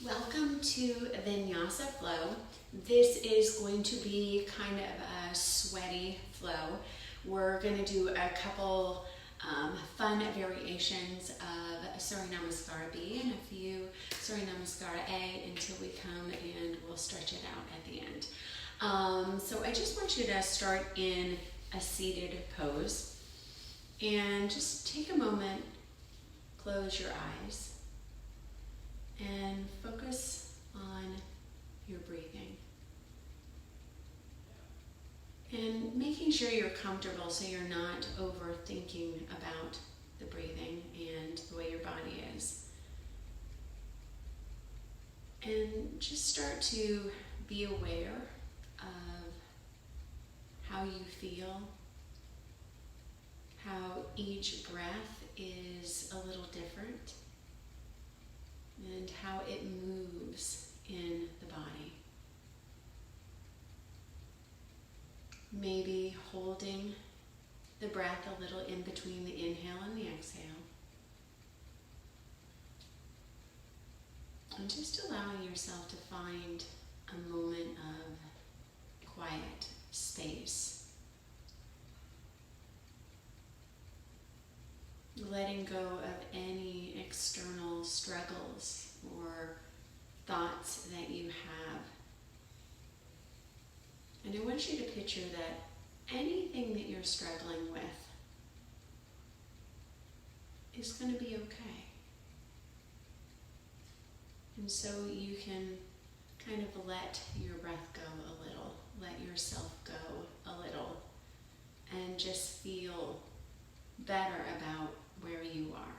Welcome to Vinyasa flow. This is going to be kind of a sweaty flow. We're going to do a couple fun variations of Surya Namaskara B and a few Surya Namaskara A until we come and we'll stretch it out at the end. So I just want you to start in a seated pose and just take a moment, close your eyes, and focus on your breathing. And making sure you're comfortable so you're not overthinking about the breathing and the way your body is. And just start to be aware of how you feel, how each breath is a little different, and how it moves in the body. Maybe holding the breath a little in between the inhale and the exhale. And just allowing yourself to find a moment of quiet space. Letting go of any external struggles or thoughts that you have. And I want you to picture that anything that you're struggling with is going to be okay. And so you can kind of let your breath go a little, let yourself go a little, and just feel better about where you are.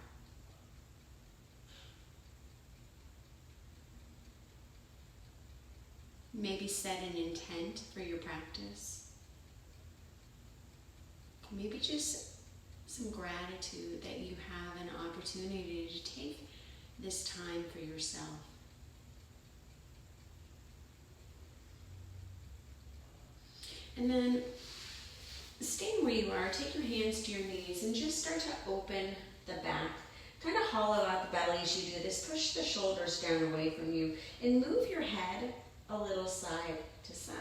Maybe set an intent for your practice. Maybe just some gratitude that you have an opportunity to take this time for yourself. And then staying where you are, take your hands to your knees and just start to open the back. Kind of hollow out the belly as you do this. Push the shoulders down away from you and move your head a little side to side.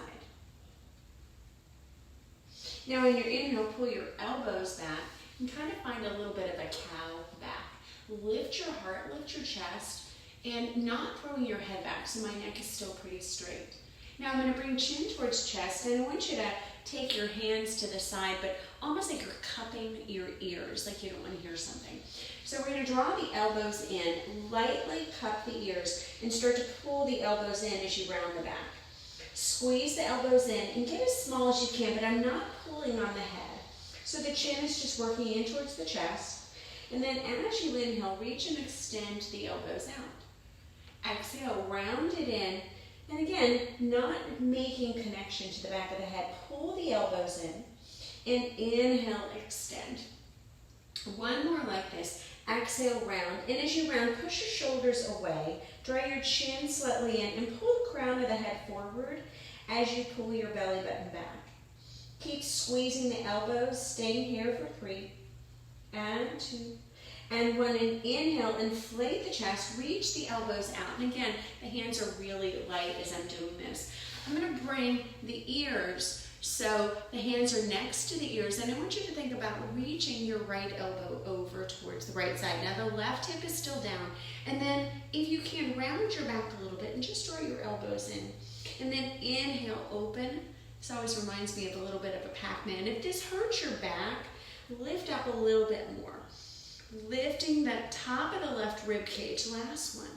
Now in your inhale, pull your elbows back and kind of find a little bit of a cow back. Lift your heart, lift your chest, and not throwing your head back so my neck is still pretty straight. Now I'm going to bring chin towards chest, and I want you to take your hands to the side, but almost like you're cupping your ears, like you don't want to hear something. So we're going to draw the elbows in, lightly cup the ears, and start to pull the elbows in as you round the back. Squeeze the elbows in and get as small as you can, but I'm not pulling on the head. So the chin is just working in towards the chest. And then as you inhale, reach and extend the elbows out. Exhale, round it in. And again, not making connection to the back of the head. Pull the elbows in and inhale, extend. One more like this. Exhale, round. And as you round, push your shoulders away. Draw your chin slightly in and pull the crown of the head forward as you pull your belly button back. Keep squeezing the elbows, staying here for 3 and 2. And 1, and inhale, inflate the chest, reach the elbows out. And again, the hands are really light as I'm doing this. I'm going to bring the ears so the hands are next to the ears. And I want you to think about reaching your right elbow over towards the right side. Now the left hip is still down. And then if you can, round your back a little bit and just draw your elbows in. And then inhale, open. This always reminds me of a little bit of a Pac-Man. If this hurts your back, lift up a little bit more. Lifting the top of the left rib cage, last one.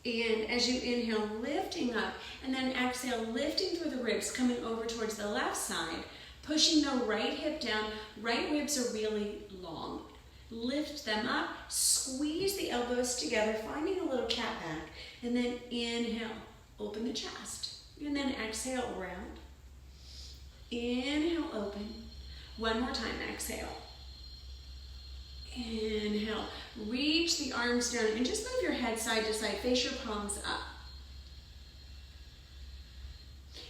And as you inhale, lifting up, and then exhale, lifting through the ribs, coming over towards the left side, pushing the right hip down. Right ribs are really long. Lift them up, squeeze the elbows together, finding a little cat back, and then inhale, open the chest. And then exhale, round. Inhale, open. One more time, exhale. Inhale, reach the arms down and just move your head side to side, face your palms up.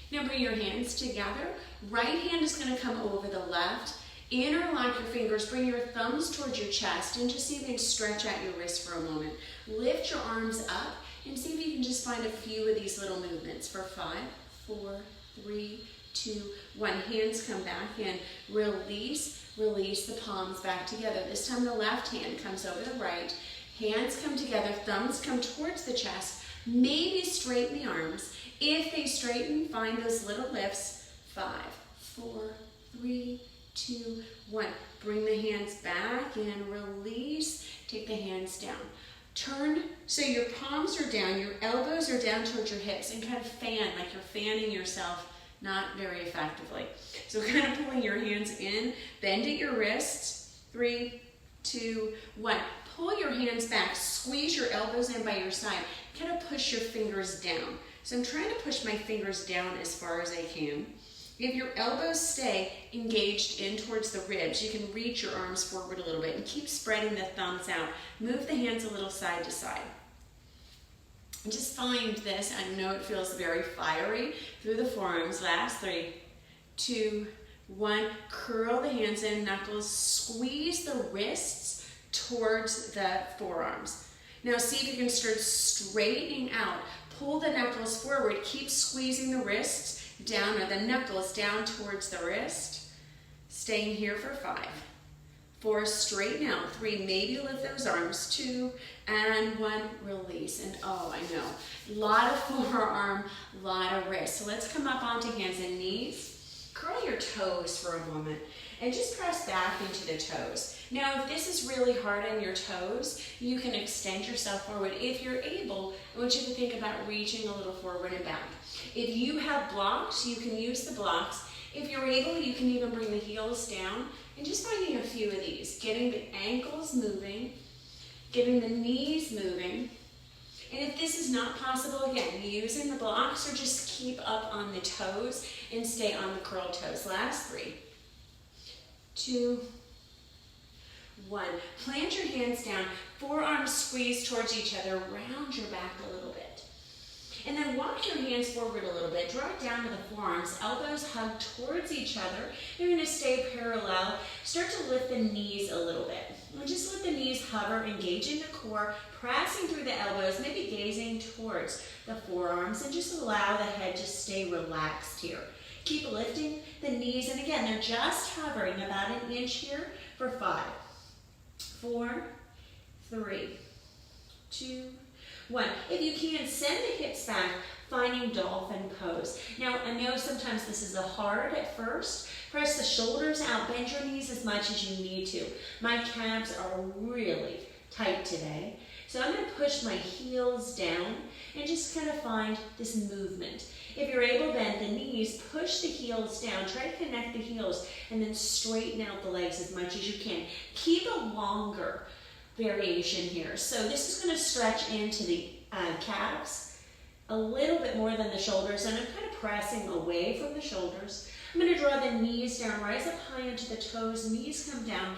Now bring your hands together. Right hand is going to come over the left Interlock your fingers, bring your thumbs towards your chest, and just see if you can stretch out your wrist for a moment. Lift your arms up and see if you can just find a few of these little movements for 5, 4, 3, 2, 1. Hands come back in. Release, release the palms back together. This time the left hand comes over the right. Hands come together, thumbs come towards the chest. Maybe straighten the arms. If they straighten, find those little lifts. 5, 4, 3, 2, 1. Bring the hands back in, release, take the hands down. Turn so your palms are down, your elbows are down towards your hips, and kind of fan like you're fanning yourself, not very effectively. So kind of pulling your hands in, bend at your wrists. 3, 2, 1. Pull your hands back, squeeze your elbows in by your side, kind of push your fingers down. So I'm trying to push my fingers down as far as I can. If your elbows stay engaged in towards the ribs, you can reach your arms forward a little bit and keep spreading the thumbs out. Move the hands a little side to side. And just find this. I know it feels very fiery through the forearms. Last 3, 2, 1. Curl the hands in, knuckles. Squeeze the wrists towards the forearms. Now see if you can start straightening out. Pull the knuckles forward. Keep squeezing the wrists down, or the knuckles down towards the wrist. Staying here for 5, 4, straighten out. 3, maybe lift those arms. 2, and 1, release. And oh, I know, a lot of forearm, a lot of wrist. So let's come up onto hands and knees. Curl your toes for a moment and just press back into the toes. Now, if this is really hard on your toes, you can extend yourself forward. If you're able, I want you to think about reaching a little forward and back. If you have blocks, you can use the blocks. If you're able, you can even bring the heels down and just finding a few of these. Getting the ankles moving, getting the knees moving. And if this is not possible, again, using the blocks, or just keep up on the toes and stay on the curled toes. Last 3, 2, 1. Plant your hands down, forearms squeeze towards each other, round your back a little bit. And then walk your hands forward a little bit, draw it down to the forearms, elbows hug towards each other. You're going to stay parallel. Start to lift the knees a little bit. And just let the knees hover, engaging the core, pressing through the elbows, maybe gazing towards the forearms, and just allow the head to stay relaxed here. Keep lifting the knees, and again, they're just hovering about 1 inch here for 5, 4, 3, 2, 1. If you can, send the hips back, finding dolphin pose. Now, I know sometimes this is hard at first. Press the shoulders out, bend your knees as much as you need to. My calves are really tight today. So I'm going to push my heels down and just kind of find this movement. If you're able, bend the knees, push the heels down, try to connect the heels, and then straighten out the legs as much as you can. Keep a longer variation here. So this is going to stretch into the calves a little bit more than the shoulders, and I'm kind of pressing away from the shoulders. I'm going to draw the knees down, rise up high into the toes, knees come down,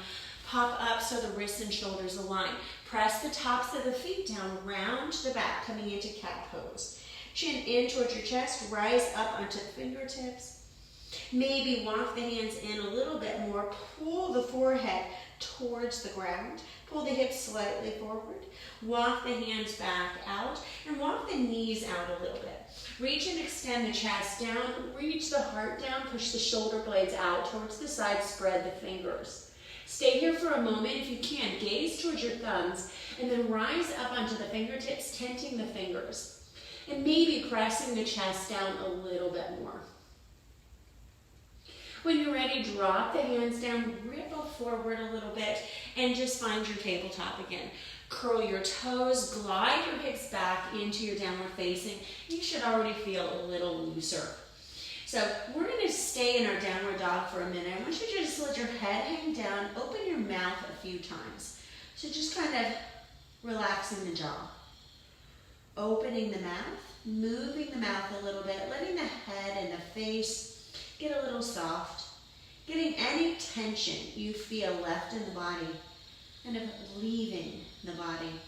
pop up so the wrists and shoulders align. Press the tops of the feet down, round the back, coming into cat pose. Chin in towards your chest, rise up onto the fingertips. Maybe walk the hands in a little bit more, pull the forehead towards the ground, pull the hips slightly forward, walk the hands back out, and walk the knees out a little bit. Reach and extend the chest down, reach the heart down, push the shoulder blades out towards the side, spread the fingers. Stay here for a moment if you can. Gaze towards your thumbs and then rise up onto the fingertips, tenting the fingers. And maybe pressing the chest down a little bit more. When you're ready, drop the hands down, ripple forward a little bit, and just find your tabletop again. Curl your toes, glide your hips back into your downward facing. You should already feel a little looser. So we're going to stay in our downward dog for a minute. I want you to just let your head hang down, open your mouth a few times. So just kind of relaxing the jaw. Opening the mouth, moving the mouth a little bit, letting the head and the face get a little soft. Getting any tension you feel left in the body, kind of leaving the body.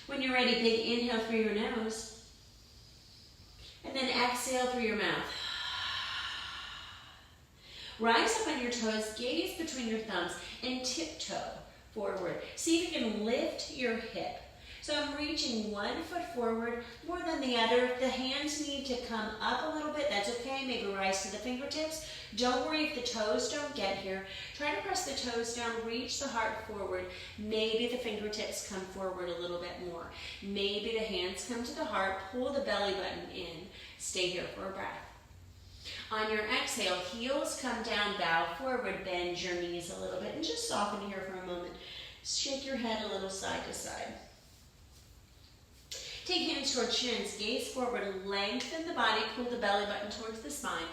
When you're ready, big inhale through your nose. And then exhale through your mouth. Rise up on your toes, gaze between your thumbs, and tiptoe forward. See if you can lift your hip. So I'm reaching one foot forward more than the other. If the hands need to come up a little bit, that's okay. Maybe rise to the fingertips. Don't worry if the toes don't get here. Try to press the toes down, reach the heart forward. Maybe the fingertips come forward a little bit more. Maybe the hands come to the heart, pull the belly button in. Stay here for a breath. On your exhale, heels come down, bow forward, bend your knees a little bit, and just soften here for a moment. Shake your head a little side to side. Take hands toward shins, gaze forward, lengthen the body, pull the belly button towards the spine.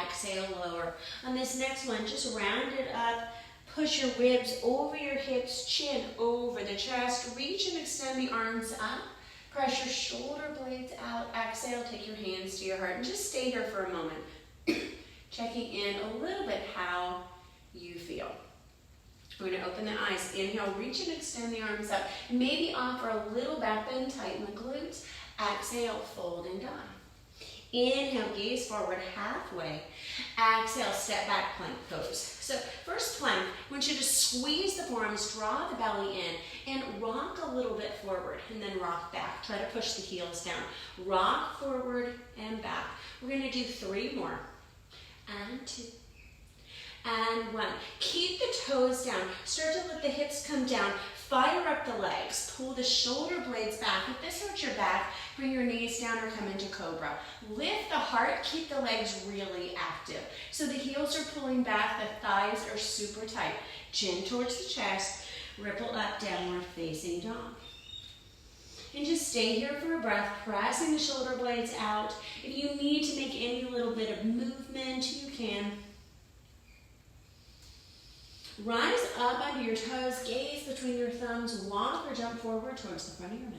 Exhale, lower. On this next one, just round it up, push your ribs over your hips, chin over the chest, reach and extend the arms up. Press your shoulder blades out. Exhale, take your hands to your heart, and just stay here for a moment. Checking in a little bit how you feel. We're going to open the eyes. Inhale, reach and extend the arms up. Maybe offer a little back bend, tighten the glutes. Exhale, fold and die. Inhale, gaze forward halfway. Exhale, step back, plank pose. So first plank, I want you to squeeze the forearms, draw the belly in, and rock a little bit forward, and then rock back. Try to push the heels down. Rock forward and back. We're going to do 3 more. And 2. And 1. Keep the toes down. Start to let the hips come down. Fire up the legs. Pull the shoulder blades back. If this hurts your back, bring your knees down or come into cobra. Lift the heart. Keep the legs really active. So the heels are pulling back. The thighs are super tight. Chin towards the chest. Ripple up, downward facing dog. And just stay here for a breath, pressing the shoulder blades out. If you need to make any little bit of movement, you can. Rise up onto your toes, gaze between your thumbs, walk or jump forward towards the front of your mat.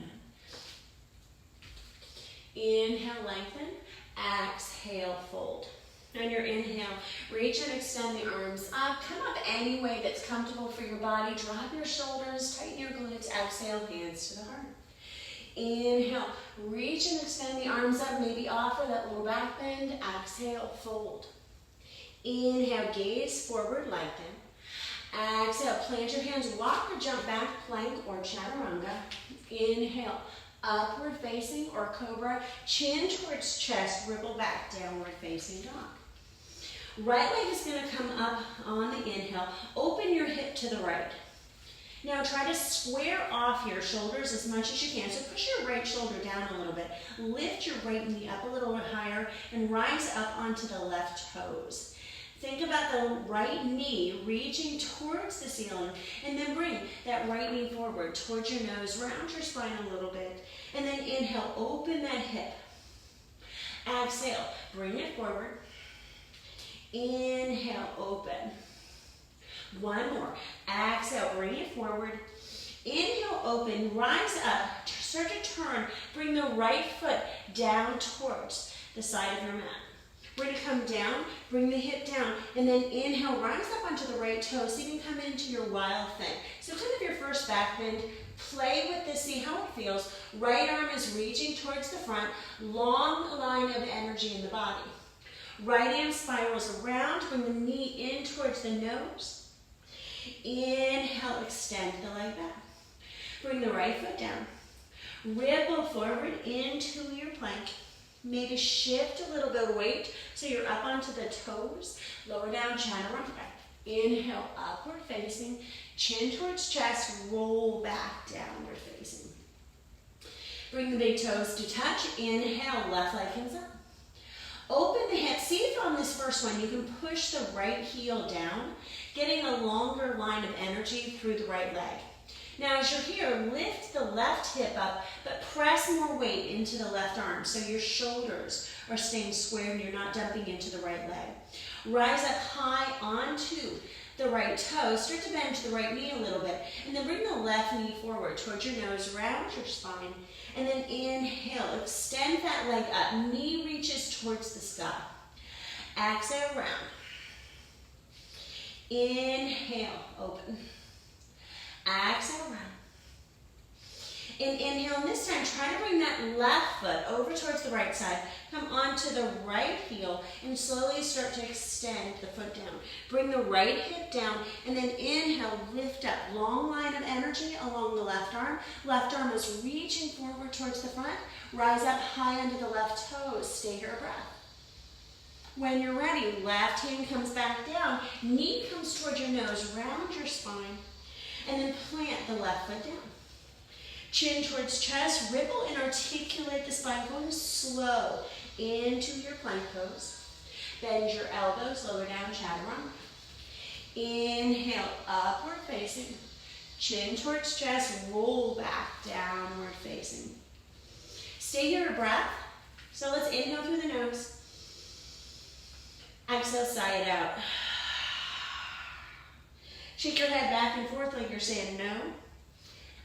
Inhale, lengthen. Exhale, fold. On your inhale, reach and extend the arms up. Come up any way that's comfortable for your body. Drop your shoulders, tighten your glutes. Exhale, hands to the heart. Inhale, reach and extend the arms up. Maybe offer that little back bend. Exhale, fold. Inhale, gaze forward, lengthen. Exhale, plant your hands, walk or jump back, plank or chaturanga. Inhale, upward facing or cobra, chin towards chest, ripple back, downward facing dog. Right leg is going to come up on the inhale. Open your hip to the right. Now try to square off your shoulders as much as you can. So push your right shoulder down a little bit. Lift your right knee up a little bit higher and rise up onto the left toes. Think about the right knee reaching towards the ceiling, and then bring that right knee forward towards your nose, round your spine a little bit, and then inhale, open that hip. Exhale, bring it forward. Inhale, open. 1 more. Exhale, bring it forward. Inhale, open, rise up, start to turn. Bring the right foot down towards the side of your mat. We're going to come down, bring the hip down, and then inhale, rise up onto the right toe so you can come into your wild thing. So kind of your first back bend, play with this, see how it feels. Right arm is reaching towards the front, long line of energy in the body. Right hand spirals around, bring the knee in towards the nose. Inhale, extend the leg back. Bring the right foot down. Ripple forward into your plank. Maybe shift a little bit of weight so you're up onto the toes. Lower down, chaturanga. Inhale, upward facing. Chin towards chest, roll back, downward facing. Bring the big toes to touch. Inhale, left leg comes up. Open the hips. See if on this first one you can push the right heel down, getting a longer line of energy through the right leg. Now as you're here, lift the left hip up, but press more weight into the left arm so your shoulders are staying square and you're not dumping into the right leg. Rise up high onto the right toe. Start to bend to the right knee a little bit, and then bring the left knee forward towards your nose, round your spine, and then inhale, extend that leg up, knee reaches towards the sky. Exhale, round. Inhale, open. Exhale, round. And inhale, and this time try to bring that left foot over towards the right side. Come onto the right heel and slowly start to extend the foot down. Bring the right hip down and then inhale, lift up. Long line of energy along the left arm. Left arm is reaching forward towards the front. Rise up high under the left toes. Stay here a breath. When you're ready, left hand comes back down. Knee comes towards your nose. Round your spine. And then plant the left foot down. Chin towards chest, ripple and articulate the spine, going slow into your plank pose. Bend your elbows, lower down, chaturanga. Inhale, upward facing. Chin towards chest, roll back, downward facing. Stay here a breath. So let's inhale through the nose. Exhale, sigh it out. Shake your head back and forth like you're saying no.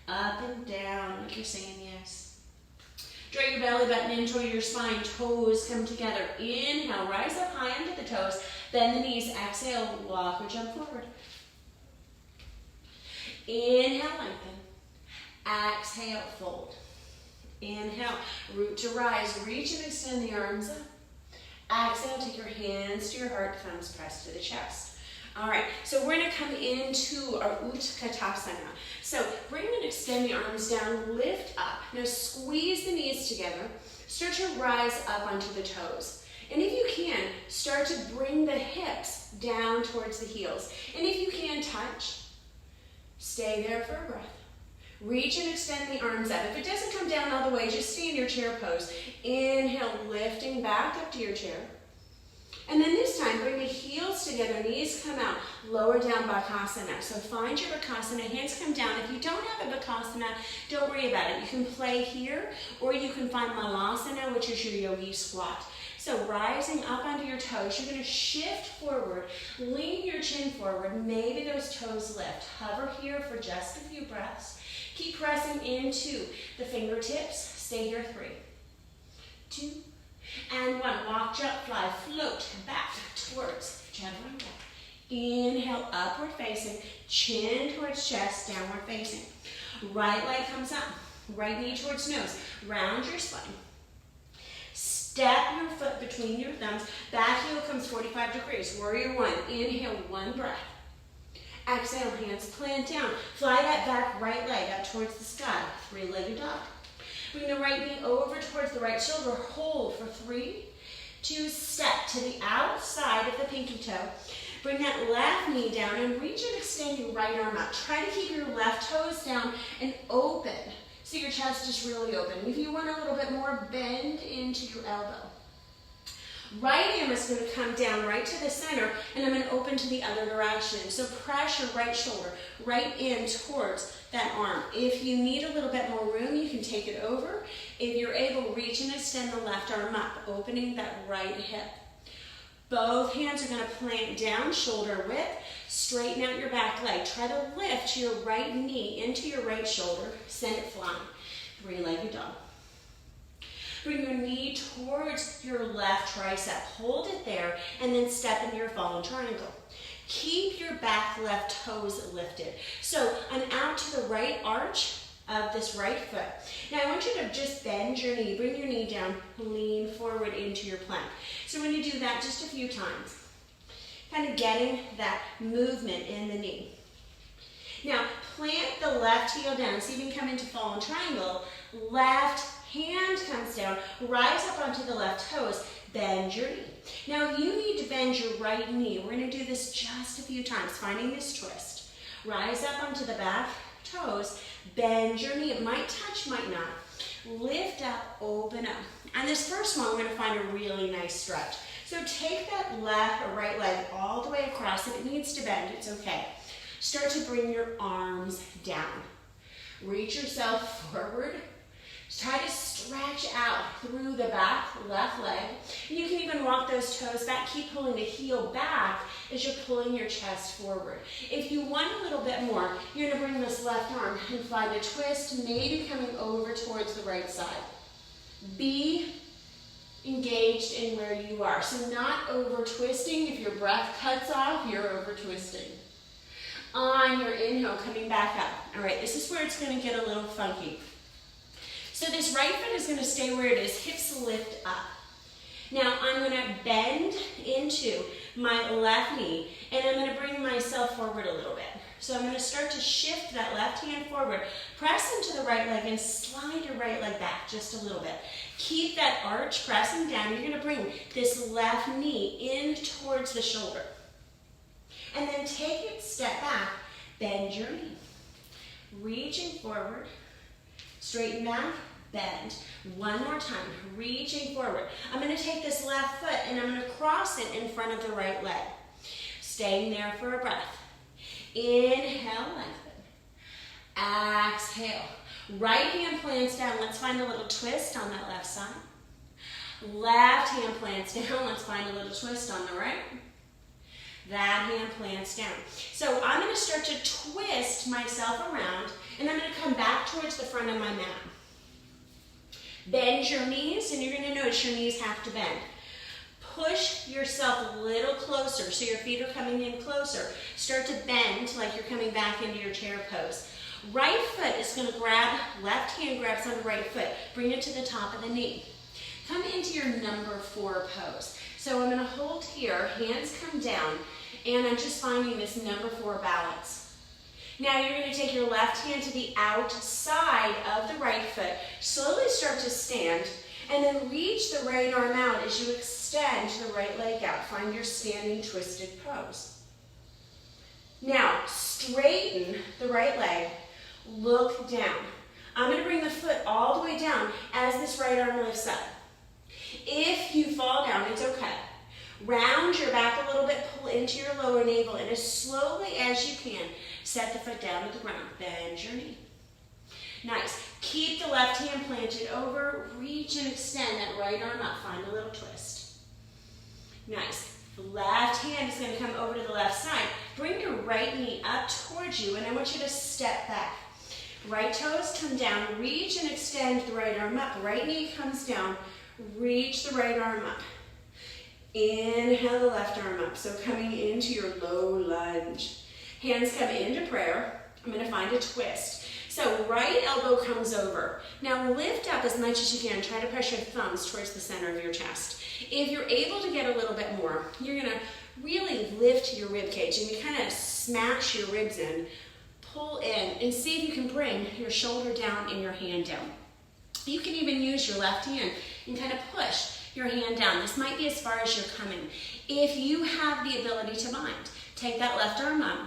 Up and down like you're saying yes. Draw your belly button in toward your spine. Toes come together. Inhale, rise up high under the toes. Bend the knees. Exhale, walk or jump forward. Inhale, lengthen. Exhale, fold. Inhale, root to rise. Reach and extend the arms up. Exhale, take your hands to your heart, thumbs pressed to the chest. All right, so we're going to come into our Utkatasana. So bring and extend the arms down, lift up. Now squeeze the knees together. Start to rise up onto the toes. And if you can, start to bring the hips down towards the heels. And if you can, touch. Stay there for a breath. Reach and extend the arms up. If it doesn't come down all the way, just stay in your chair pose. Inhale, lifting back up to your chair. And then this time, bring the heels together, knees come out, lower down Bakasana. So find your Bakasana, hands come down. If you don't have a Bakasana, don't worry about it. You can play here, or you can find Malasana, which is your yogi squat. So rising up onto your toes, you're going to shift forward, lean your chin forward, maybe those toes lift. Hover here for just a few breaths. Keep pressing into the fingertips. Stay here, 3, 2, and 1. Walk, jump, fly, float back towards chaturanga. Inhale, upward facing, chin towards chest, downward facing. Right leg comes up, right knee towards nose. Round your spine. Step your foot between your thumbs. Back heel comes 45 degrees. Warrior 1. Inhale, 1 breath. Exhale, hands plant down. Fly that back right leg up towards the sky. 3-legged dog. Bring the right knee over towards the right shoulder. Hold for 3, 2, step to the outside of the pinky toe. Bring that left knee down and reach and extend your right arm up. Try to keep your left toes down and open. So your chest is really open. If you want a little bit more, bend into your elbow. Right arm is going to come down right to the center, and I'm going to open to the other direction. So press your right shoulder right in towards that arm. If you need a little bit more room, you can take it over. If you're able, reach and extend the left arm up, opening that right hip. Both hands are going to plant down, shoulder width. Straighten out your back leg. Try to lift your right knee into your right shoulder. Send it flying. 3-legged dog. Bring your knee towards your left tricep. Hold it there, and then step into your fallen triangle. Keep your back left toes lifted. So I'm out to the right arch of this right foot. Now I want you to just bend your knee. Bring your knee down. Lean forward into your plank. So we're going to do that just a few times. Kind of getting that movement in the knee. Now plant the left heel down. So you can come into fallen triangle. Left hand comes down, rise up onto the left toes, bend your knee. Now if you need to bend your right knee, we're going to do this just a few times, finding this twist. Rise up onto the back toes, bend your knee. It might touch, might not. Lift up, open up. And this first one, we're going to find a really nice stretch. So take that left or right leg all the way across. If it needs to bend, it's okay. Start to bring your arms down. Reach yourself forward. Try to stretch out through the back left leg. And you can even walk those toes back. Keep pulling the heel back as you're pulling your chest forward. If you want a little bit more, you're going to bring this left arm and find a twist, maybe coming over towards the right side. Be engaged in where you are. So not over twisting. If your breath cuts off, you're over twisting. On your inhale, coming back up. All right, this is where it's going to get a little funky. So this right foot is going to stay where it is, hips lift up. Now I'm going to bend into my left knee, and I'm going to bring myself forward a little bit. So I'm going to start to shift that left hand forward, press into the right leg, and slide your right leg back just a little bit. Keep that arch pressing down. You're going to bring this left knee in towards the shoulder. And then take it, step back, bend your knee. Reaching forward, straighten back, bend. One more time, reaching forward. I'm going to take this left foot and I'm going to cross it in front of the right leg. Staying there for a breath. Inhale, lengthen. Exhale. Right hand plants down. Let's find a little twist on that left side. Left hand plants down. Let's find a little twist on the right. That hand plants down. So I'm going to start to twist myself around, and I'm going to come back towards the front of my mat. Bend your knees, and you're going to notice your knees have to bend. Push yourself a little closer so your feet are coming in closer. Start to bend like you're coming back into your chair pose. Right foot is going to grab, left hand grabs on the right foot. Bring it to the top of the knee. Come into your number 4 pose. So I'm going to hold here, hands come down, and I'm just finding this number 4 balance. Now you're going to take your left hand to the outside of the right foot, slowly start to stand, and then reach the right arm out as you extend the right leg out. Find your standing twisted pose. Now straighten the right leg, look down. I'm going to bring the foot all the way down as this right arm lifts up. If you fall down, it's okay. Round your back a little bit, pull into your lower navel, and as slowly as you can, set the foot down to the ground. Bend your knee. Nice. Keep the left hand planted over, reach and extend that right arm up. Find a little twist. Nice. The left hand is going to come over to the left side. Bring your right knee up towards you, and I want you to step back. Right toes come down, reach and extend the right arm up. Right knee comes down, reach the right arm up. Inhale the left arm up. So coming into your low lunge. Hands come into prayer. I'm going to find a twist. So right elbow comes over. Now lift up as much as you can. Try to press your thumbs towards the center of your chest. If you're able to get a little bit more, you're going to really lift your rib cage and you kind of smash your ribs in. Pull in and see if you can bring your shoulder down and your hand down. You can even use your left hand and kind of push your hand down. This might be as far as you're coming. If you have the ability to bind, take that left arm up,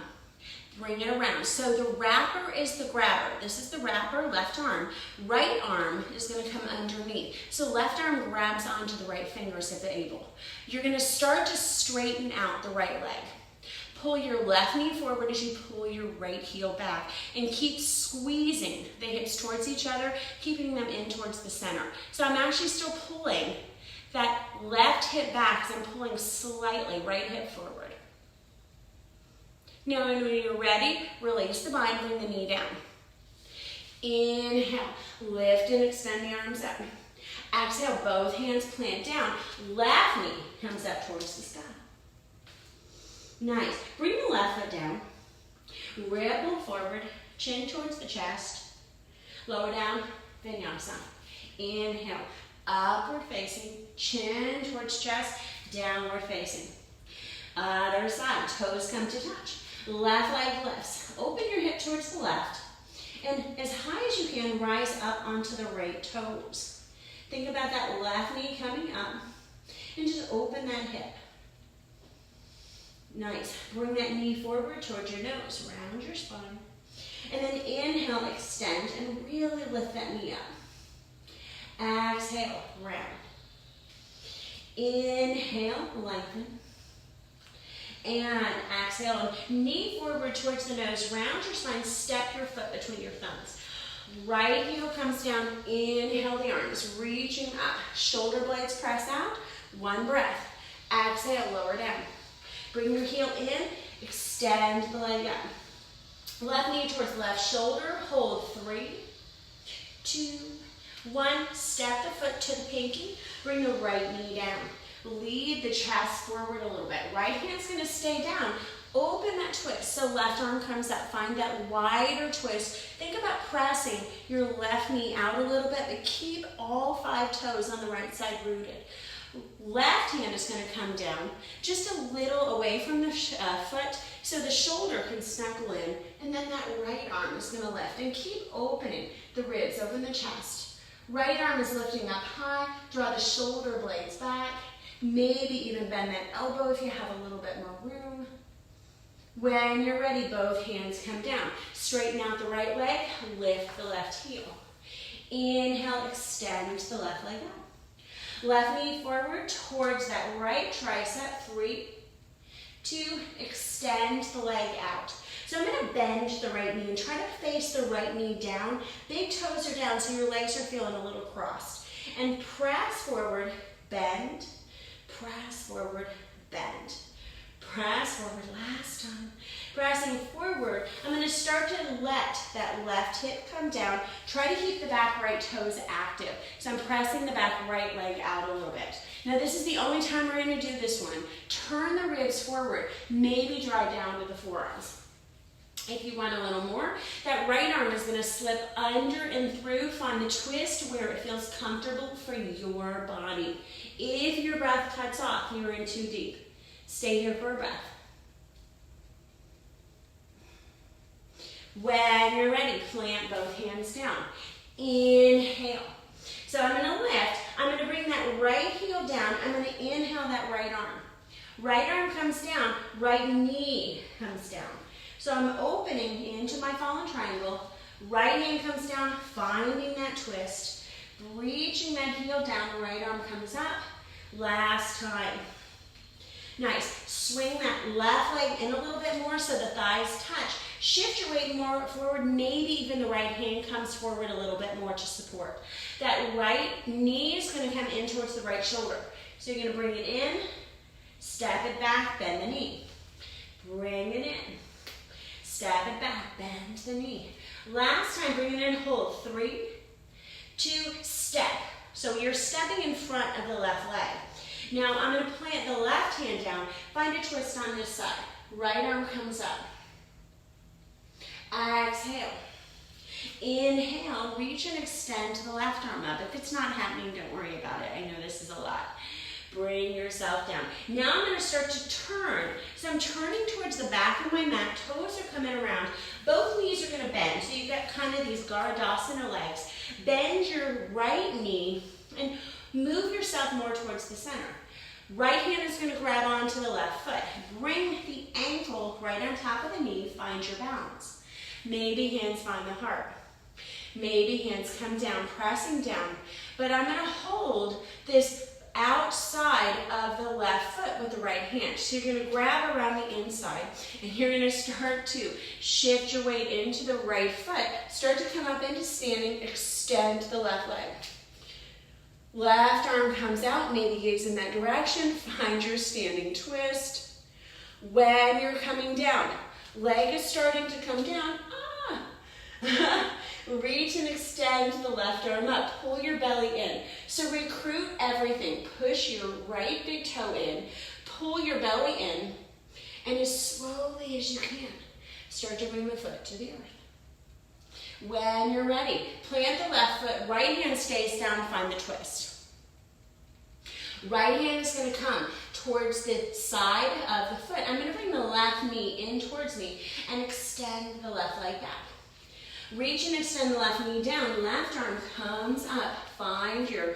bring it around. So the wrapper is the grabber. This is the wrapper, left arm. Right arm is going to come underneath. So left arm grabs onto the right fingers if able. You're going to start to straighten out the right leg. Pull your left knee forward as you pull your right heel back, and keep squeezing the hips towards each other, keeping them in towards the center. So I'm actually still pulling that left hip back as I'm pulling slightly, right hip forward. Now when you're ready, release the bind, bring the knee down. Inhale, lift and extend the arms up. Exhale, both hands plant down. Left knee comes up towards the sky. Nice. Bring the left foot down. Ripple forward, chin towards the chest. Lower down, Vinyasa. Inhale, upward facing, chin towards chest, downward facing. Other side, toes come to touch. Left leg lifts. Open your hip towards the left. And as high as you can, rise up onto the right toes. Think about that left knee coming up. And just open that hip. Nice. Bring that knee forward towards your nose. Round your spine. And then inhale, extend, and really lift that knee up. Exhale, round. Inhale, lengthen. And exhale, knee forward towards the nose. Round your spine, step your foot between your thumbs. Right heel comes down, inhale the arms, reaching up. Shoulder blades press out. One breath. Exhale, lower down. Bring your heel in, extend the leg up. Left knee towards left shoulder, hold 3, 2, 1. Step the foot to the pinky, bring the right knee down. Lead the chest forward a little bit. Right hand's gonna stay down. Open that twist, so left arm comes up. Find that wider twist. Think about pressing your left knee out a little bit, but keep all 5 toes on the right side rooted. Left hand is going to come down just a little away from the foot so the shoulder can snuggle in, and then that right arm is going to lift. And keep opening the ribs, open the chest. Right arm is lifting up high, draw the shoulder blades back, maybe even bend that elbow if you have a little bit more room. When you're ready, both hands come down. Straighten out the right leg, lift the left heel. Inhale, extend the left leg out. Left knee forward towards that right tricep. 3, 2, extend the leg out. So I'm going to bend the right knee and try to face the right knee down. Big toes are down so your legs are feeling a little crossed. And press forward, bend, press forward, bend. Press forward, last time. Pressing forward, I'm going to start to let that left hip come down. Try to keep the back right toes active. So I'm pressing the back right leg out a little bit. Now this is the only time we're going to do this one. Turn the ribs forward, maybe draw down to the forearms. If you want a little more, that right arm is going to slip under and through. Find the twist where it feels comfortable for your body. If your breath cuts off, you're in too deep. Stay here for a breath. When you're ready, plant both hands down. Inhale. So I'm going to lift. I'm going to bring that right heel down. I'm going to inhale that right arm. Right arm comes down. Right knee comes down. So I'm opening into my fallen triangle. Right hand comes down, finding that twist. Reaching that heel down. Right arm comes up. Last time. Nice. Swing that left leg in a little bit more so the thighs touch. Shift your weight more forward. Maybe even the right hand comes forward a little bit more to support. That right knee is going to come in towards the right shoulder. So you're going to bring it in, step it back, bend the knee. Bring it in, step it back, bend the knee. Last time, bring it in, hold. 3, 2, step. So you're stepping in front of the left leg. Now I'm going to plant the left hand down, find a twist on this side. Right arm comes up. Exhale. Inhale, reach and extend the left arm up. If it's not happening, don't worry about it. I know this is a lot. Bring yourself down. Now I'm going to start to turn. So I'm turning towards the back of my mat. Toes are coming around. Both knees are going to bend. So you've got kind of these Gardasana legs. Bend your right knee and move yourself more towards the center. Right hand is going to grab onto the left foot. Bring the ankle right on top of the knee. Find your balance. Maybe hands find the heart. Maybe hands come down, pressing down. But I'm going to hold this outside of the left foot with the right hand. So you're going to grab around the inside and you're going to start to shift your weight into the right foot. Start to come up into standing, extend the left leg. Left arm comes out, maybe gaze in that direction. Find your standing twist. When you're coming down, leg is starting to come down. Reach and extend the left arm up. Pull your belly in. So recruit everything. Push your right big toe in. Pull your belly in. And as slowly as you can, start to bring the foot to the earth. When you're ready, plant the left foot. Right hand stays down. Find the twist. Right hand is going to come towards the side of the foot. I'm going to bring the left knee in towards me and extend the left leg back. Reach and extend the left knee down. Left arm comes up. Find your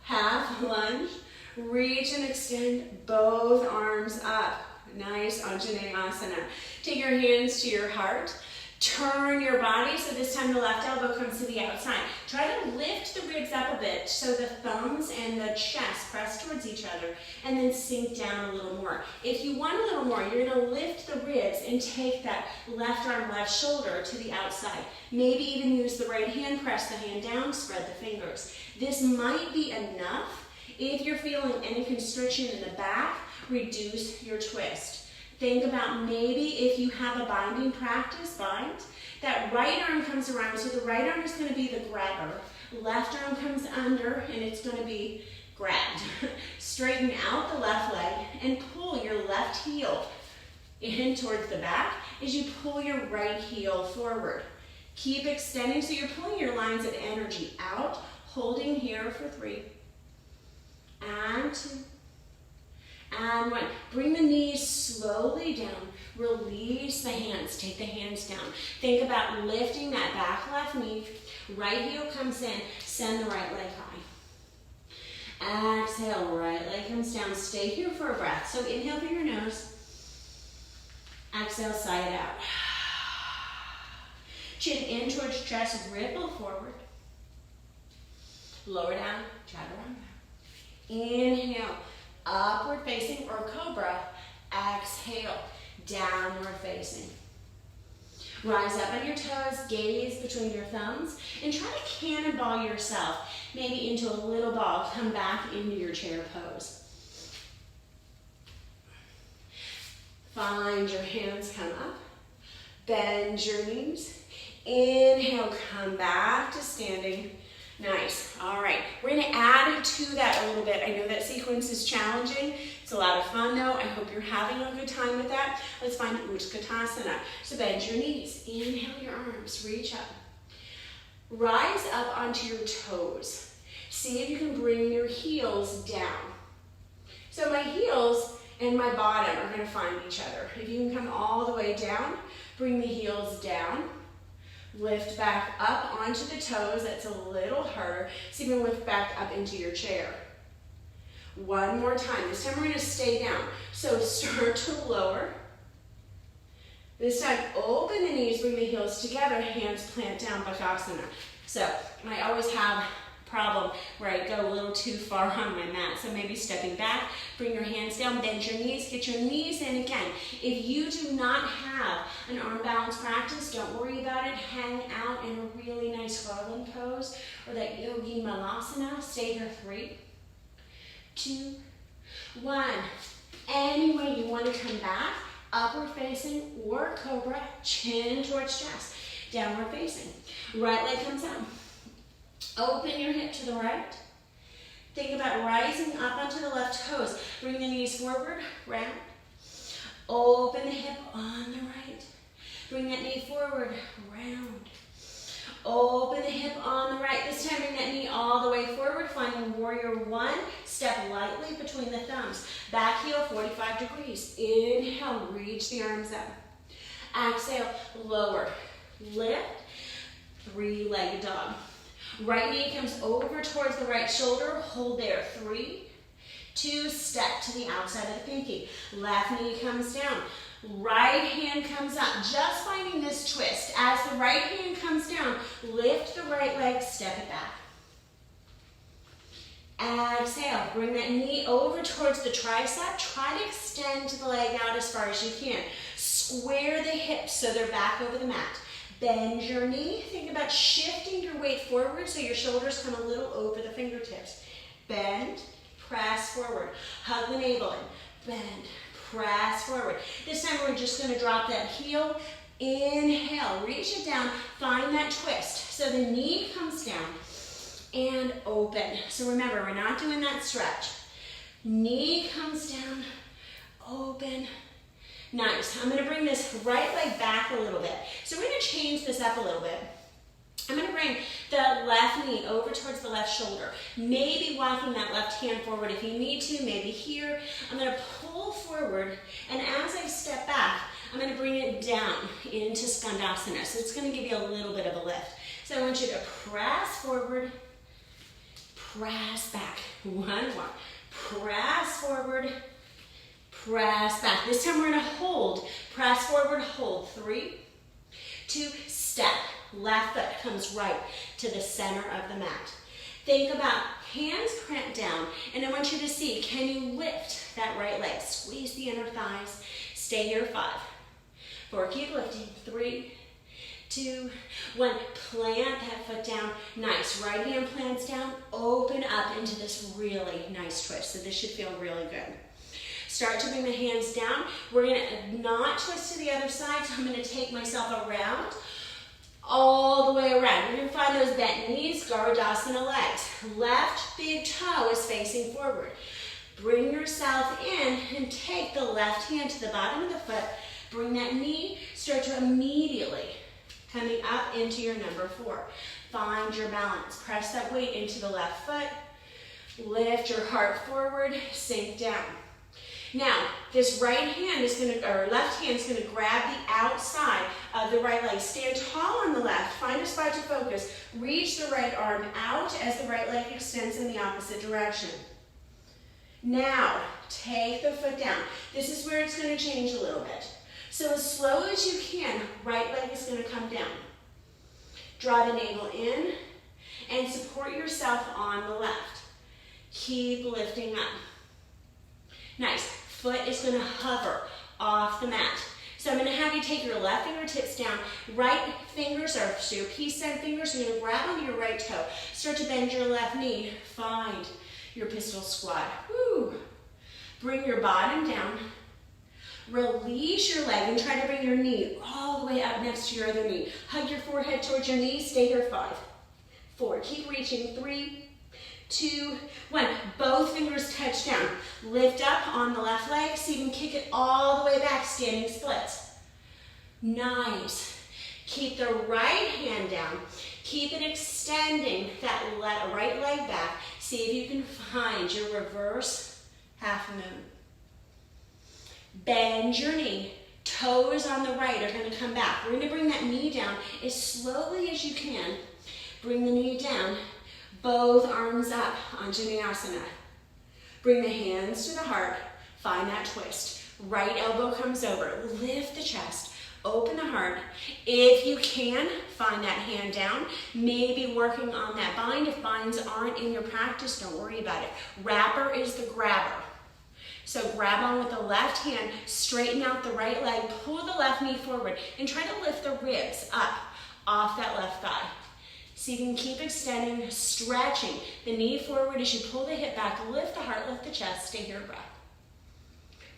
half lunge. Reach and extend both arms up. Nice Anjaneyasana. Take your hands to your heart. Turn your body, so this time the left elbow comes to the outside. Try to lift the ribs up a bit so the thumbs and the chest press towards each other and then sink down a little more. If you want a little more, you're going to lift the ribs and take that left arm, left shoulder to the outside. Maybe even use the right hand, press the hand down, spread the fingers. This might be enough. If you're feeling any constriction in the back, reduce your twist. Think about maybe if you have a binding practice, bind. That right arm comes around, so the right arm is going to be the grabber. Left arm comes under, and it's going to be grabbed. Straighten out the left leg and pull your left heel in towards the back as you pull your right heel forward. Keep extending, so you're pulling your lines of energy out, holding here for 3, and 2, and 1. Bring the knees slowly down. Release the hands. Take the hands down. Think about lifting that back left knee. Right heel comes in. Send the right leg high. Exhale, right leg comes down. Stay here for a breath. So inhale through your nose. Exhale, sigh it out. Chin in towards chest, ripple forward. Lower down, chaturanga. Inhale, upward facing or cobra. Exhale, downward facing. Rise up on your toes, gaze between your thumbs, and try to cannonball yourself, maybe into a little ball. Come back into your chair pose. Find your hands come up. Bend your knees. Inhale, come back to standing. Nice. All right, we're going to add to that a little bit. I know that sequence is challenging. It's a lot of fun though. I hope you're having a good time with that. Let's find Utkatasana. So bend your knees. Inhale your arms, reach up. Rise up onto your toes. See if you can bring your heels down. So my heels and my bottom are going to find each other. If you can come all the way down, bring the heels down. Lift back up onto the toes. That's a little harder. So you can lift back up into your chair. One more time. This time we're going to stay down. So start to lower. This time open the knees, bring the heels together, hands plant down, Bakasana. So I always have a problem where I go a little too far on my mat. So maybe stepping back, bring your hands down, bend your knees, get your knees in again. If you do not have an arm balance practice, don't worry about it. Hang out in a really nice garland pose or that yogi malasana. Stay here 3, 2, 1. Any way you want to come back, upward facing or cobra, chin towards chest, downward facing. Right leg comes out. Open your hip to the right. Think about rising up onto the left toes. Bring the knees forward, round. Open the hip on the right. Bring that knee forward, round. Open the hip on the right. This time bring that knee all the way forward, finding warrior 1. Step lightly between the thumbs. Back heel 45 degrees. Inhale, reach the arms up. Exhale, lower. Lift, 3-legged dog. Right knee comes over towards the right shoulder. Hold there. 3, 2, step to the outside of the pinky. Left knee comes down. Right hand comes up. Just finding this twist. As the right hand comes down, lift the right leg, step it back. Exhale. Bring that knee over towards the tricep. Try to extend the leg out as far as you can. Square the hips so they're back over the mat. Bend your knee. Think about shifting your weight forward so your shoulders come a little over the fingertips. Bend, press forward. Hug the navel in. Bend, press forward. This time we're just going to drop that heel. Inhale, reach it down. Find that twist. So the knee comes down and open. So remember, we're not doing that stretch. Knee comes down, open. Nice. I'm going to bring this right leg back a little bit. So we're going to change this up a little bit. I'm going to bring the left knee over towards the left shoulder. Maybe walking that left hand forward if you need to, maybe here. I'm going to pull forward, and as I step back, I'm going to bring it down into Skandasana. So it's going to give you a little bit of a lift. So I want you to press forward, press back. 1 more. Press forward, press back. This time we're going to hold. Press forward, hold. 3, 2, step. Left foot comes right to the center of the mat. Think about hands cramped down, and I want you to see, can you lift that right leg? Squeeze the inner thighs. Stay here. 5, 4, keep lifting. 3, 2, 1. Plant that foot down. Nice. Right hand plants down. Open up into this really nice twist. So this should feel really good. Start to bring the hands down. We're going to not twist to the other side, so I'm going to take myself around, all the way around. You're going to find those bent knees, Garudasana legs. Left big toe is facing forward. Bring yourself in and take the left hand to the bottom of the foot. Bring that knee, start to immediately Coming up into your number 4. Find your balance. Press that weight into the left foot. Lift your heart forward, sink down. Now, this right hand is going to, or left hand is going to grab the outside of the right leg. Stand tall on the left. Find a spot to focus. Reach the right arm out as the right leg extends in the opposite direction. Now, take the foot down. This is where it's going to change a little bit. So as slow as you can, right leg is going to come down. Draw the navel in and support yourself on the left. Keep lifting up. Nice. Foot is going to hover off the mat. So I'm going to have you take your left fingertips down. Right fingers, or so your peace sign fingers, are going to grab onto your right toe. Start to bend your left knee. Find your pistol squat. Woo. Bring your bottom down. Release your leg and try to bring your knee all the way up next to your other knee. Hug your forehead towards your knee. Stay here. 5, 4. Keep reaching. 3, 2, 1. Both fingers touch down. Lift up on the left leg so you can kick it all the way back, standing splits. Nice. Keep the right hand down. Keep it extending that right leg back. See if you can find your reverse half moon. Bend your knee. Toes on the right are going to come back. We're going to bring that knee down as slowly as you can. Bring the knee down. Both arms up onto Vinyasa. Bring the hands to the heart. Find that twist. Right elbow comes over. Lift the chest. Open the heart. If you can, find that hand down. Maybe working on that bind. If binds aren't in your practice, don't worry about it. Wrapper is the grabber. So grab on with the left hand, straighten out the right leg, pull the left knee forward, and try to lift the ribs up off that left thigh. So you can keep extending, stretching the knee forward as you pull the hip back, lift the heart, lift the chest, stay here, breath.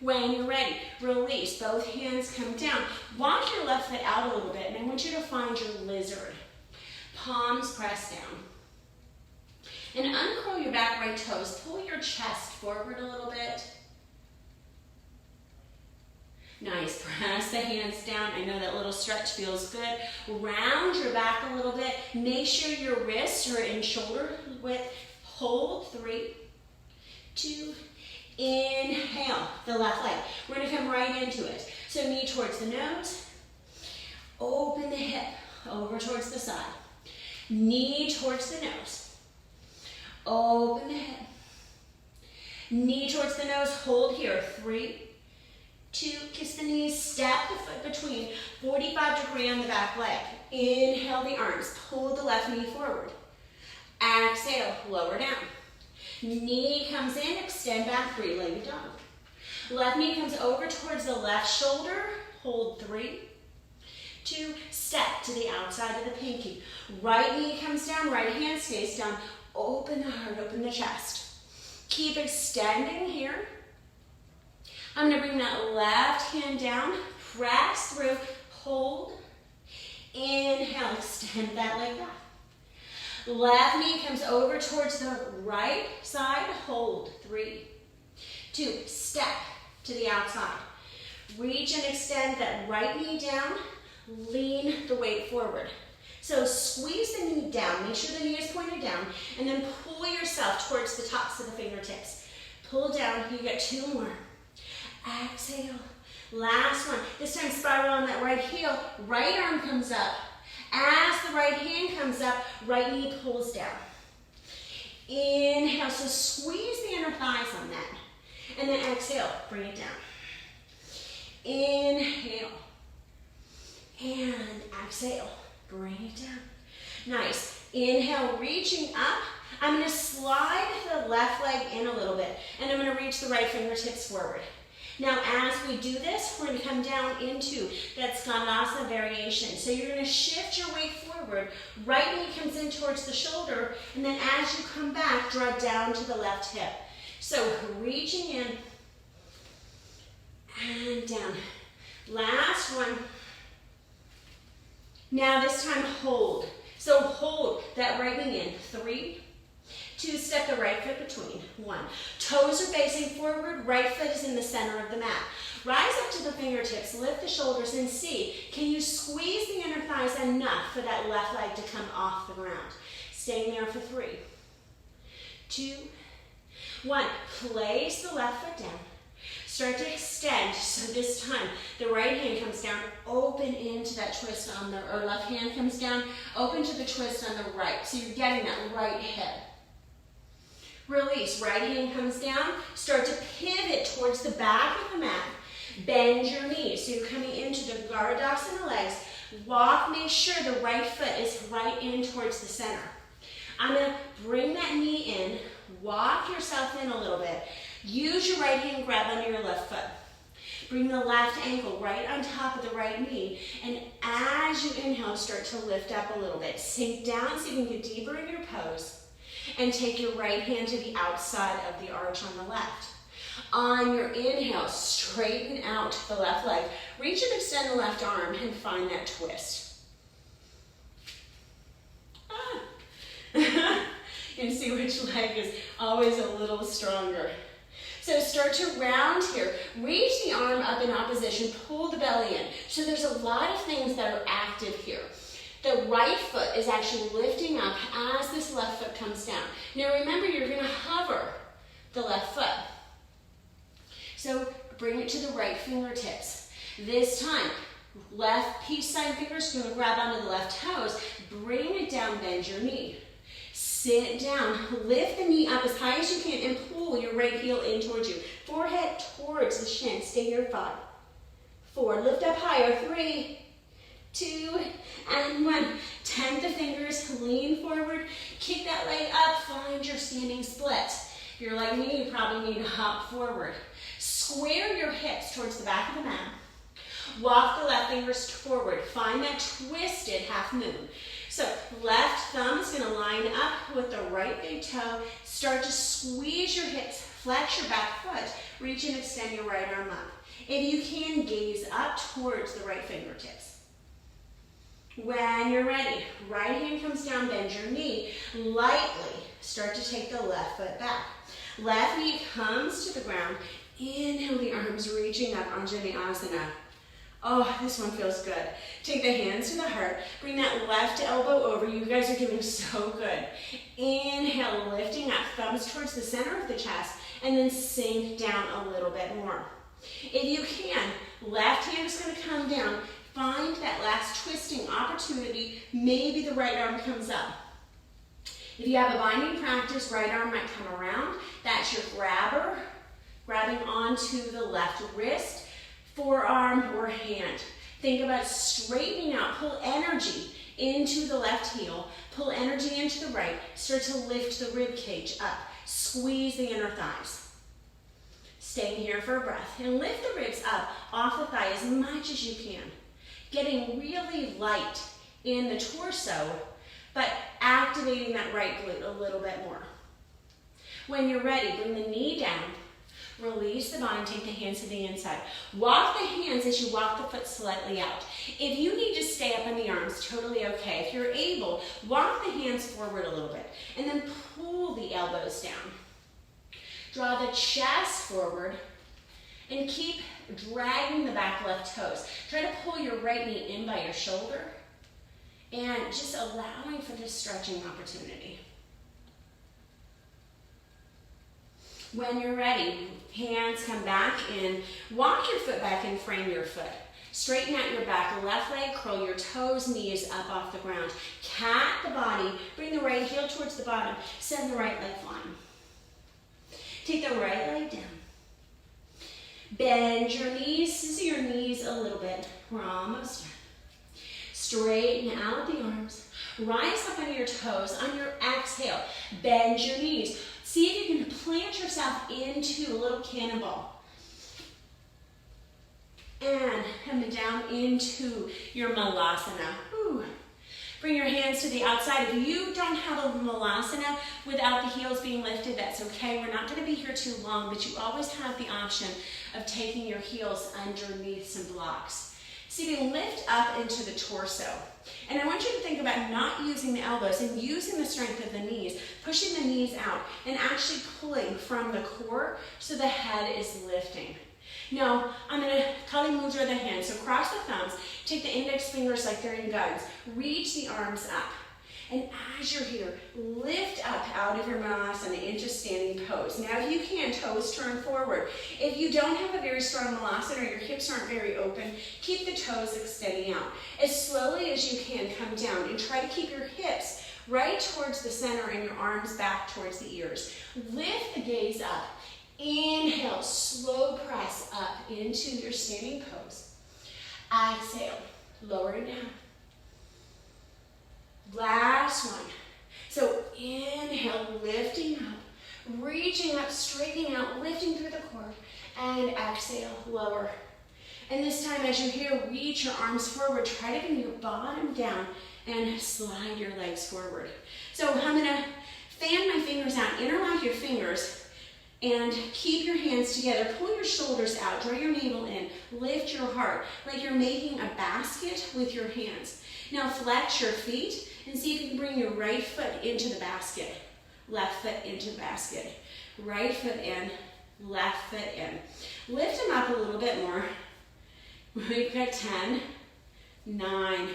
When you're ready, release, both hands come down. Walk your left foot out a little bit, and I want you to find your lizard. Palms press down. And uncurl your back right toes, pull your chest forward a little bit. Nice, press the hands down. I know that little stretch feels good. Round your back a little bit. Make sure your wrists are in shoulder width. Hold, 3, 2, inhale, the left leg. We're gonna come right into it. So knee towards the nose, open the hip, over towards the side. Knee towards the nose, open the hip. Knee towards the nose, hold here, 3, 2, kiss the knees, step the foot between, 45-degree on the back leg. Inhale the arms, pull the left knee forward. Exhale, lower down. Knee comes in, extend back, 3-legged dog. Left knee comes over towards the left shoulder, hold 3, 2, step to the outside of the pinky. Right knee comes down, right hand stays down. Open the heart, open the chest. Keep extending here. I'm going to bring that left hand down, press through, hold, inhale, extend that leg back. Left knee comes over towards the right side, hold, 3, 2, step to the outside. Reach and extend that right knee down, lean the weight forward. So squeeze the knee down, make sure the knee is pointed down, and then pull yourself towards the tops of the fingertips. Pull down, you get 2 more. Exhale. Last one. This time spiral on that right heel. Right arm comes up. As the right hand comes up, right knee pulls down. Inhale. So squeeze the inner thighs on that. And then exhale. Bring it down. Inhale. And exhale. Bring it down. Nice. Inhale, reaching up. I'm going to slide the left leg in a little bit. And I'm going to reach the right fingertips forward. Now, as we do this, we're going to come down into that Skandasana variation. So you're going to shift your weight forward. Right knee comes in towards the shoulder, and then as you come back, draw down to the left hip. So reaching in and down. Last one. Now this time hold. So hold that right knee in. 3, 2, step the right foot between. 1. Toes are facing forward, right foot is in the center of the mat. Rise up to the fingertips, lift the shoulders, and see, can you squeeze the inner thighs enough for that left leg to come off the ground? Staying there for 3, 2, 1. Place the left foot down. Start to extend. So this time, the right hand comes down, open into that twist on the, or left hand comes down, open to the twist on the right. So you're getting that right hip. Release, right hand comes down, start to pivot towards the back of the mat. Bend your knees. So you're coming into the Gardasana legs. Walk, make sure the right foot is right in towards the center. I'm going to bring that knee in, walk yourself in a little bit. Use your right hand, grab under your left foot. Bring the left ankle right on top of the right knee. And as you inhale, start to lift up a little bit. Sink down so you can get deeper in your pose. And take your right hand to the outside of the arch on the left. On your inhale, straighten out the left leg. Reach and extend the left arm and find that twist. You can see which leg is always a little stronger. So start to round here. Reach the arm up in opposition. Pull the belly in. So there's a lot of things that are active here. The right foot is actually lifting up as this left foot comes down. Now remember, you're going to hover the left foot. So bring it to the right fingertips. This time, left peace sign fingers are going to grab onto the left toes. Bring it down, bend your knee. Sit down, lift the knee up as high as you can and pull your right heel in towards you. Forehead towards the shin. Stay here, 5, 4, lift up higher, 3, 2, and 1. Tent the fingers, lean forward, kick that leg up, find your standing split. If you're like me, you probably need to hop forward. Square your hips towards the back of the mat. Walk the left fingers forward. Find that twisted half moon. So left thumb is going to line up with the right big toe. Start to squeeze your hips, flex your back foot, reach and extend your right arm up. If you can, gaze up towards the right fingertips. When you're ready, right hand comes down, bend your knee. Lightly start to take the left foot back. Left knee comes to the ground. Inhale the arms, reaching up, Anjaneyasana. Oh, this one feels good. Take the hands to the heart. Bring that left elbow over. You guys are doing so good. Inhale, lifting up, thumbs towards the center of the chest, and then sink down a little bit more. If you can, left hand is going to come down. Find that last twisting opportunity. Maybe the right arm comes up. If you have a binding practice, right arm might come around. That's your grabber, grabbing onto the left wrist, forearm, or hand. Think about straightening out. Pull energy into the left heel. Pull energy into the right. Start to lift the rib cage up. Squeeze the inner thighs. Staying here for a breath. And lift the ribs up off the thigh as much as you can. Getting really light in the torso, but activating that right glute a little bit more. When you're ready, bring the knee down. Release the body, take the hands to the inside. Walk the hands as you walk the foot slightly out. If you need to stay up in the arms, totally okay. If you're able, walk the hands forward a little bit and then pull the elbows down. Draw the chest forward and keep dragging the back left toes. Try to pull your right knee in by your shoulder and just allowing for this stretching opportunity. When you're ready, hands come back in. Walk your foot back and frame your foot. Straighten out your back, left leg, curl your toes, knees up off the ground. Cat the body, bring the right heel towards the bottom. Send the right leg flying. Take the right leg down. Bend your knees, scissor your knees a little bit. We're almost done. Straighten out the arms. Rise up on your toes. On your exhale, bend your knees. See if you can plant yourself into a little cannonball. And come down into your malasana. Whew. Bring your hands to the outside. If you don't have a malasana without the heels being lifted, that's okay. We're not going to be here too long, but you always have the option of taking your heels underneath some blocks. So you can lift up into the torso. And I want you to think about not using the elbows and using the strength of the knees, pushing the knees out and actually pulling from the core so the head is lifting. Now, I'm going to Kali Mudra the hands. So cross the thumbs, take the index fingers like they're in guns, reach the arms up. And as you're here, lift up out of your Malasana into standing pose. Now, if you can, toes turn forward. If you don't have a very strong Malasana or your hips aren't very open, keep the toes extending out. As slowly as you can, come down and try to keep your hips right towards the center and your arms back towards the ears. Lift the gaze up. Inhale, slow press up into your standing pose. Exhale, lower it down. Last one. So inhale, lifting up, reaching up, straightening out, lifting through the core, and exhale, lower. And this time as you're here, reach your arms forward, try to bring your bottom down and slide your legs forward. So I'm gonna fan my fingers out, interlock your fingers, and keep your hands together. Pull your shoulders out, draw your navel in, lift your heart like you're making a basket with your hands. Now flex your feet and see if you can bring your right foot into the basket. Left foot into the basket. Right foot in, left foot in. Lift them up a little bit more. We've got 10, 9,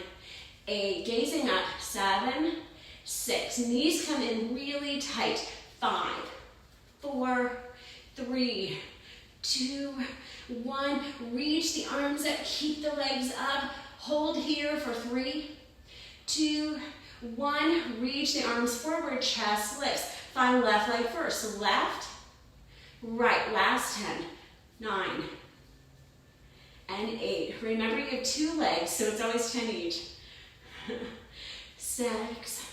8. Gazing up, 7, 6. Knees come in really tight. 5, 4, 3, 2, 1. Reach the arms up, keep the legs up. Hold here for 3, 2, 1. Reach the arms forward, chest lifts. Find left leg first. So left, right. Last 10, 9, and 8. Remember you have 2 legs, so it's always 10 each. 6,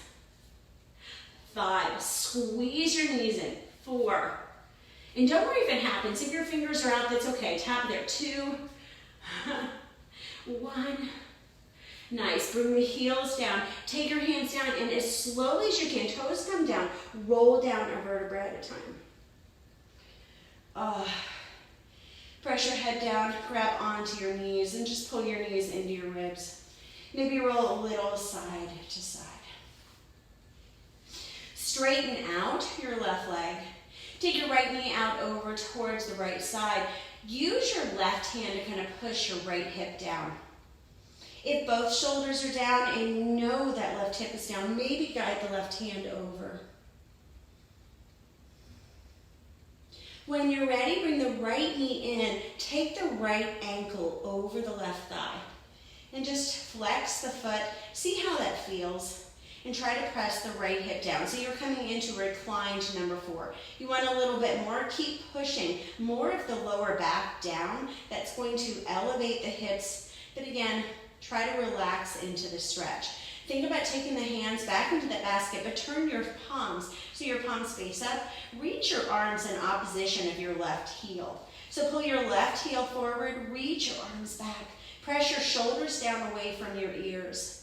5. Squeeze your knees in. 4. And don't worry if it happens. If your fingers are out, that's okay. Tap there. 2, 1. Nice. Bring the heels down. Take your hands down, and as slowly as you can, toes come down, roll down a vertebra at a time. Press your head down, grab onto your knees, and just pull your knees into your ribs. Maybe roll a little side to side. Straighten out your left leg. Take your right knee out over towards the right side. Use your left hand to kind of push your right hip down. If both shoulders are down and you know that left hip is down, maybe guide the left hand over. When you're ready, bring the right knee in. Take the right ankle over the left thigh. And just flex the foot. See how that feels. And try to press the right hip down. So you're coming into recline to number 4. You want a little bit more, keep pushing more of the lower back down. That's going to elevate the hips. But again, try to relax into the stretch. Think about taking the hands back into that basket, but turn your palms so your palms face up. Reach your arms in opposition of your left heel. So pull your left heel forward, reach your arms back. Press your shoulders down away from your ears.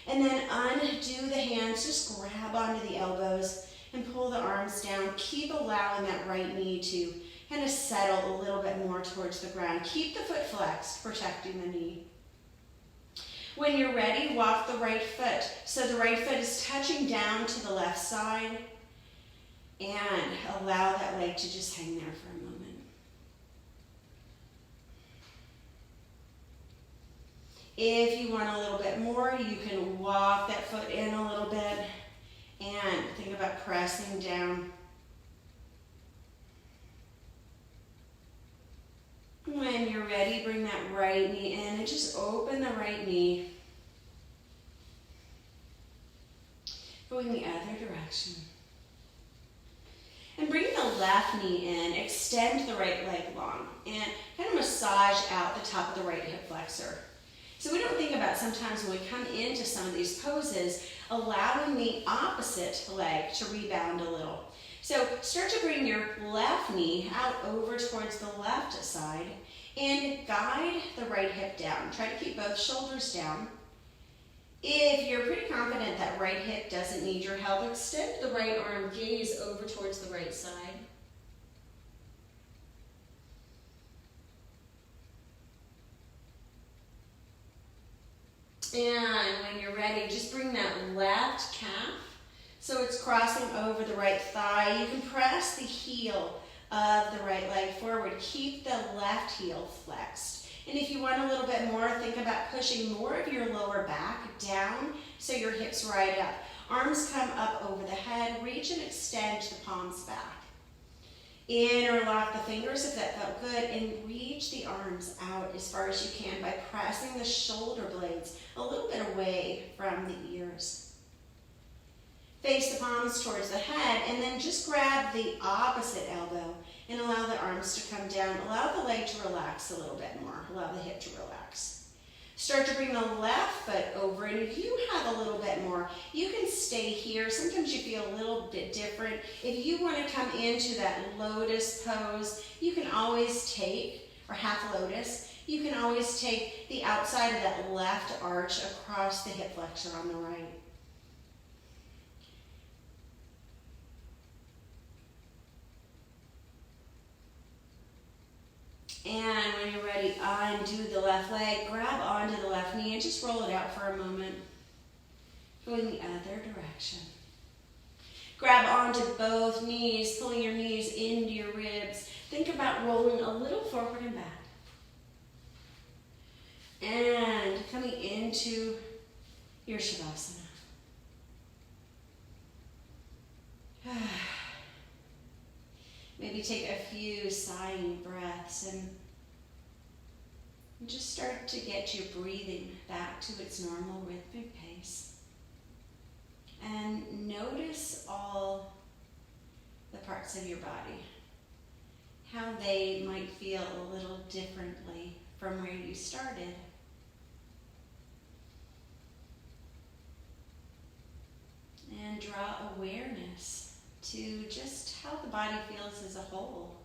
And then undo the hands, just grab onto the elbows and pull the arms down. Keep allowing that right knee to kind of settle a little bit more towards the ground. Keep the foot flexed, protecting the knee. When you're ready, walk the right foot. So the right foot is touching down to the left side, and allow that leg to just hang there for a moment. If you want a little bit more, you can walk that foot in a little bit and think about pressing down. When you're ready, bring that right knee in and just open the right knee. Going the other direction. And bring the left knee in, extend the right leg long, and kind of massage out the top of the right hip flexor. So we don't think about sometimes when we come into some of these poses, allowing the opposite leg to rebound a little. So start to bring your left knee out over towards the left side and guide the right hip down. Try to keep both shoulders down. If you're pretty confident that right hip doesn't need your help, extend the right arm, gaze over towards the right side. And when you're ready, just bring that left calf so it's crossing over the right thigh. You can press the heel of the right leg forward. Keep the left heel flexed. And if you want a little bit more, think about pushing more of your lower back down so your hips ride up. Arms come up over the head. Reach and extend the palms back. Interlock the fingers if that felt good, and reach the arms out as far as you can by pressing the shoulder blades a little bit away from the ears. Face the palms towards the head, and then just grab the opposite elbow and allow the arms to come down. Allow the leg to relax a little bit more. Allow the hip to relax. Start to bring the left foot over, and if you have a little bit more, you can stay here. Sometimes you feel a little bit different. If you want to come into that lotus pose, you can always take, or half lotus, you can always take the outside of that left arch across the hip flexor on the right. And when you're ready, undo the left leg, grab onto the left knee and just roll it out for a moment. Going the other direction. Grab onto both knees, pulling your knees into your ribs. Think about rolling a little forward and back. And coming into your Shavasana. Maybe take a few sighing breaths and just start to get your breathing back to its normal rhythmic pace. And notice all the parts of your body, how they might feel a little differently from where you started. And draw awareness to just how the body feels as a whole.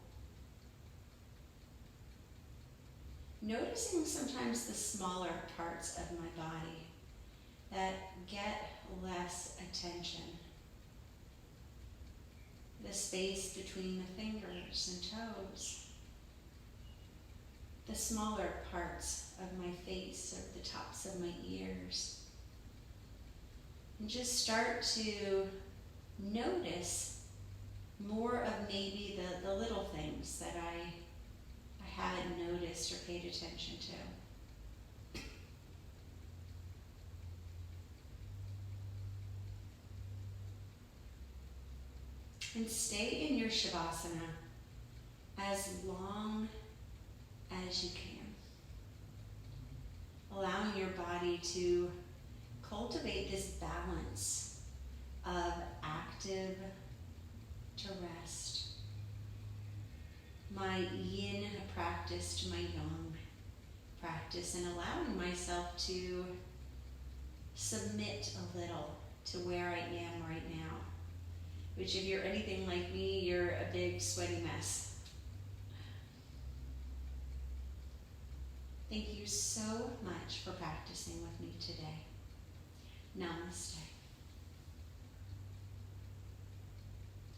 Noticing sometimes the smaller parts of my body that get less attention. The space between the fingers and toes. The smaller parts of my face or the tops of my ears. And just start to notice more of maybe the little things that I haven't noticed or paid attention to. And stay in your Shavasana as long as you can. Allowing your body to cultivate this balance of active to rest. My yin practice to my yang practice, and allowing myself to submit a little to where I am right now. Which, if you're anything like me, you're a big sweaty mess. Thank you so much for practicing with me today. Namaste.